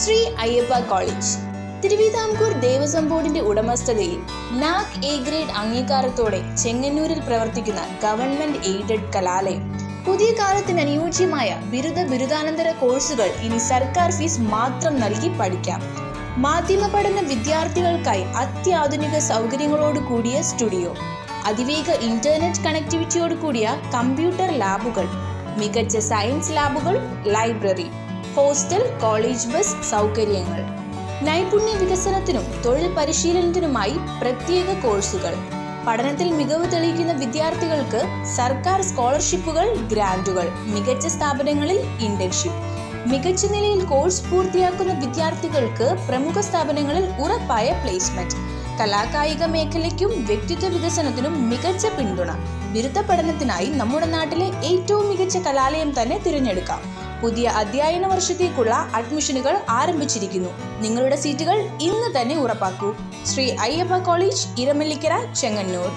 Shri Ayyappa college Thiruvithamkoor Devaswom ബോർഡിന്റെ ഉടമസ്ഥതയിൽ NAAC A grade അംഗീകാരത്തോടെ ചെങ്ങന്നൂരിൽ പ്രവർത്തിക്കുന്ന ഗവൺമെന്റ് എയ്ഡഡ് കലാലയം. പുതിയ കാലത്തിന് അനുയോജ്യമായ ബിരുദാനന്തര കോഴ്സുകൾ ഇനി സർക്കാർ ഫീസ് മാത്രം നൽകി പഠിക്കാം. മാധ്യമ പഠന വിദ്യാർത്ഥികൾക്കായി അത്യാധുനിക സൗകര്യങ്ങളോട് കൂടിയ സ്റ്റുഡിയോ, അതിവേഗ ഇന്റർനെറ്റ് കണക്ടിവിറ്റിയോട് കൂടിയ കമ്പ്യൂട്ടർ ലാബുകൾ, മികച്ച സയൻസ് ലാബുകൾ, ലൈബ്രറി, ഹോസ്റ്റൽ, കോളേജ് ബസ് സൗകര്യങ്ങൾ, നൈപുണ്യ വികസനത്തിനും തൊഴിൽ പരിശീലനത്തിനുമായി പ്രത്യേക കോഴ്സുകൾ, പഠനത്തിൽ മികവ് തെളിയിക്കുന്ന വിദ്യാർത്ഥികൾക്ക് സർക്കാർ സ്കോളർഷിപ്പുകൾ, ഗ്രാന്റുകൾ, മികച്ച സ്ഥാപനങ്ങളിൽ ഇന്റേൺഷിപ്പ്, മികച്ച നിലയിൽ കോഴ്സ് പൂർത്തിയാക്കുന്ന വിദ്യാർത്ഥികൾക്ക് പ്രമുഖ സ്ഥാപനങ്ങളിൽ ഉറപ്പായ പ്ലേസ്മെന്റ്, കലാകായിക മേഖലയ്ക്കും വ്യക്തിത്വ വികസനത്തിനും മികച്ച പിന്തുണ. ബിരുദ പഠനത്തിനായി നമ്മുടെ നാട്ടിലെ ഏറ്റവും മികച്ച കലാലയം തന്നെ തിരഞ്ഞെടുക്കാം. പുതിയ അധ്യയന വർഷത്തേക്കുള്ള അഡ്മിഷനുകൾ ആരംഭിച്ചിരിക്കുന്നു. നിങ്ങളുടെ സീറ്റുകൾ ഇന്ന് തന്നെ ഉറപ്പാക്കൂ. ശ്രീ അയ്യപ്പ കോളേജ്, ഇരമല്ലിക്കര, ചെങ്ങന്നൂർ.